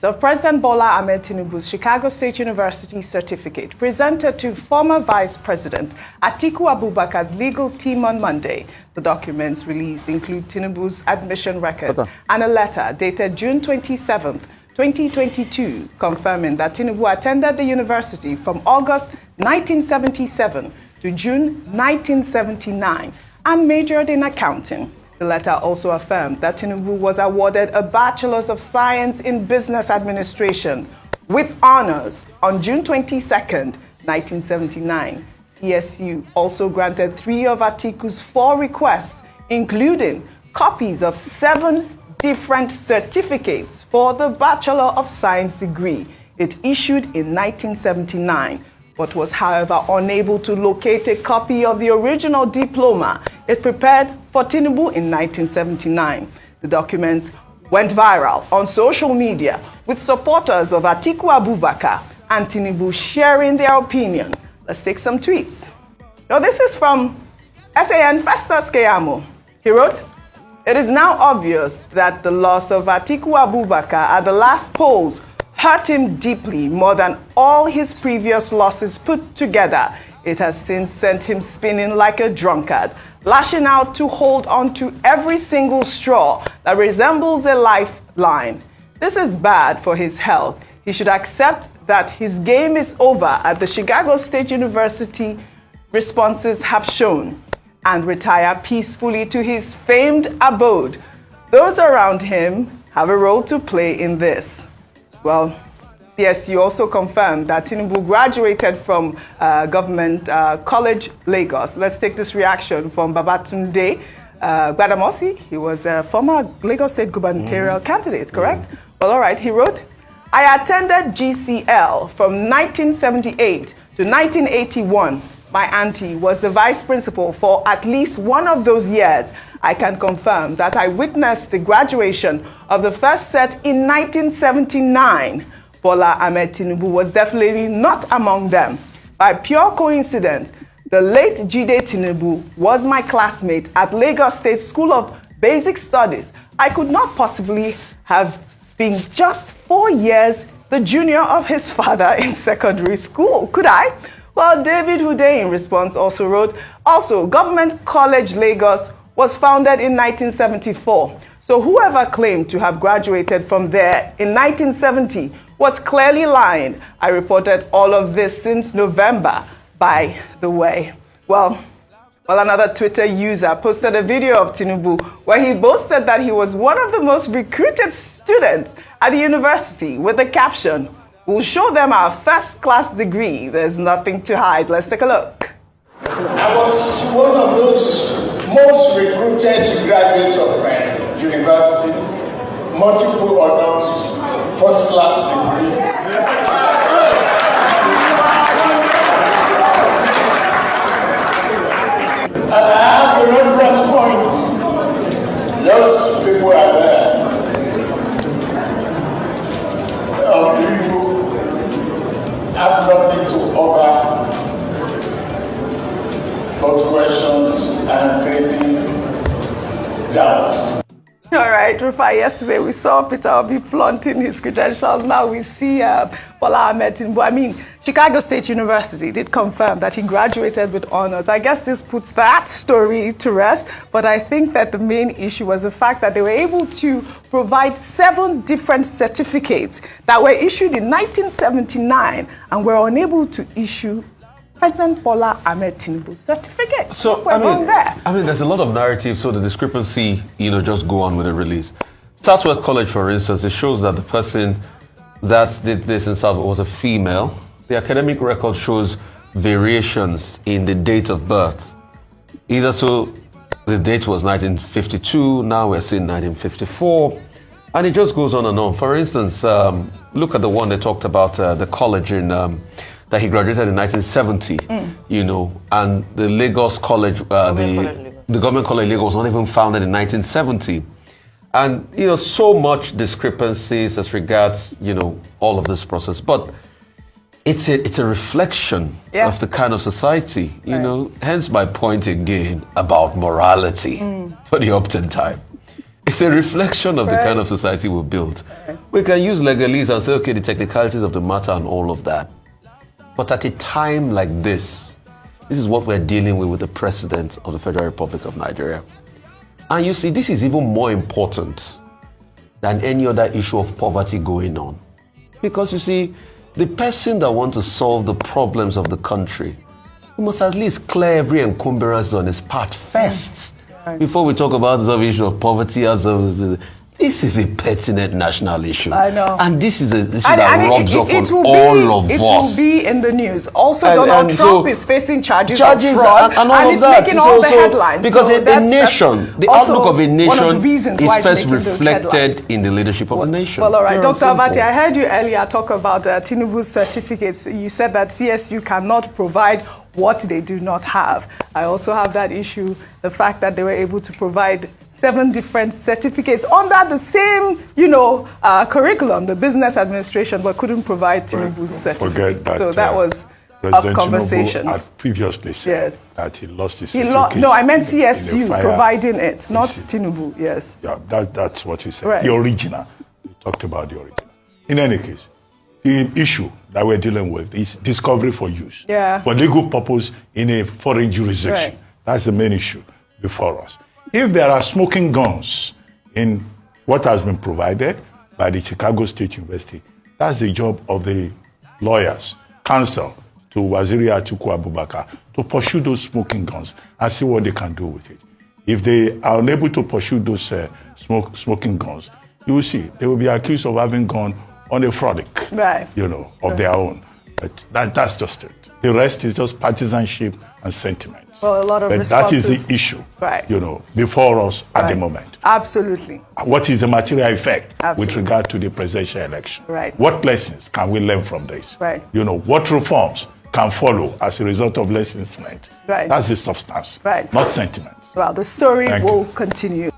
Of President Bola Ahmed Tinubu's Chicago State University certificate presented to former Vice President Atiku Abubakar's legal team on Monday. The documents released include Tinubu's admission records and a letter dated June 27, 2022, confirming that Tinubu attended the university from August 1977 to June 1979 and majored in accounting. The letter also affirmed that Tinubu was awarded a Bachelor's of Science in Business Administration with honors on June 22, 1979. CSU also granted 3 of Atiku's 4 requests, including copies of 7 different certificates for the Bachelor of Science degree it issued in 1979, but was, however, unable to locate a copy of the original diploma it prepared for Tinubu in 1979. The documents went viral on social media, with supporters of Atiku Abubakar and Tinubu sharing their opinion. Let's take some tweets. Now, this is from SAN Festus Keyamo. He wrote, "It is now obvious that the loss of Atiku Abubakar at the last polls hurt him deeply more than all his previous losses put together. It has since sent him spinning like a drunkard, lashing out to hold on to every single straw that resembles a lifeline. This is bad for his health. He should accept that his game is over, as the Chicago State University responses have shown, and retire peacefully to his famed abode. Those around him have a role to play in this." Well, CSU also confirmed that Tinubu graduated from Government College, Lagos. Let's take this reaction from Babatunde Gbadamosi. He was a former Lagos State gubernatorial candidate, correct? Well, all right, he wrote, "I attended GCL from 1978 to 1981. My auntie was the vice principal for at least one of those years. I can confirm that I witnessed the graduation of the first set in 1979. Bola Ahmed Tinubu was definitely not among them. By pure coincidence, the late Jide Tinubu was my classmate at Lagos State School of Basic Studies. I could not possibly have been just 4 years the junior of his father in secondary school, could I?" Well, David Hude in response also wrote, "Also, Government College Lagos was founded in 1974. So whoever claimed to have graduated from there in 1970 was clearly lying. I reported all of this since November, by the way." Well, another Twitter user posted a video of Tinubu where he boasted that he was one of the most recruited students at the university with the caption, "We'll show them our first-class degree. There's nothing to hide." Let's take a look. I was one of those most recruited graduates of my university, multiple honors, first-class degree. And I have a reference point. Those people are there. You have nothing to offer but questions and creating doubt. All right, Rufai, yesterday we saw Peter Obi flaunting his credentials. Now we see Bola Ahmed Tinubu. I mean, Chicago State University did confirm that he graduated with honors. I guess this puts that story to rest, but I think that the main issue was the fact that they were able to provide 7 different certificates that were issued in 1979 and were unable to issue President Bola Ahmed Tinubu's certificate. So, I mean, there's a lot of narrative, so the discrepancy, just go on with the release. Southwest College, for instance, it shows that the person that did this in Southwest was a female. The academic record shows variations in the date of birth. Either so the date was 1952, now we're seeing 1954, and it just goes on and on. For instance, look at the one they talked about, the college in that he graduated in 1970, and the Lagos College, the Government College Lagos was not even founded in 1970. And, so much discrepancies as regards, all of this process. But it's a reflection of the kind of society, hence my point again about morality for the Upton time. It's a reflection of the kind of society we built. We can use legalese and say, okay, the technicalities of the matter and all of that. But at a time like this is what we're dealing with the President of the Federal Republic of Nigeria. And you see, this is even more important than any other issue of poverty going on. Because you see, the person that wants to solve the problems of the country, we must at least clear every encumbrance on his part first. Before we talk about the issue of poverty, this is a pertinent national issue. I know. And this is an issue that rubs off on all of us. It will be in the news. Also, Donald Trump is facing charges of charges fraud, and all of it's that. making all the headlines. Because So a that's nation, the also outlook of a one of nation the reasons is why it's first making those reflected headlines. in the leadership of the nation. Well, all right. Pure Dr. and Abati, simple. I heard you earlier talk about Tinubu's certificates. You said that CSU cannot provide what they do not have. I also have that issue, the fact that they were able to provide 7 different certificates under the same, curriculum, the business administration, but couldn't provide Tinubu's certificate. Forget that. So that was President a conversation. Tinubu had previously said that he lost his certificate. No, I meant CSU in a fire providing it, not incident. Tinubu. Yes. Yeah, that's what he said. Right. The original. We talked about the original. In any case, the issue that we're dealing with is discovery for use. Yeah. For legal purpose in a foreign jurisdiction. Right. That's the main issue before us. If there are smoking guns in what has been provided by the Chicago State University, that's the job of the lawyers, counsel to Waziri Atiku Abubakar to pursue those smoking guns and see what they can do with it. If they are unable to pursue those smoking guns, you will see they will be accused of having gone on a frolic, of their own. But that's just it. The rest is just partisanship and sentiment. Well, a lot of but responses. that is the issue, Right. Before us at the moment. Absolutely. What is the material effect Absolutely. with regard to the presidential election? Right. What lessons can we learn from this? Right. What reforms can follow as a result of lessons learned? Right. That's the substance, Right. not sentiments. Well, the story Thank will you. continue.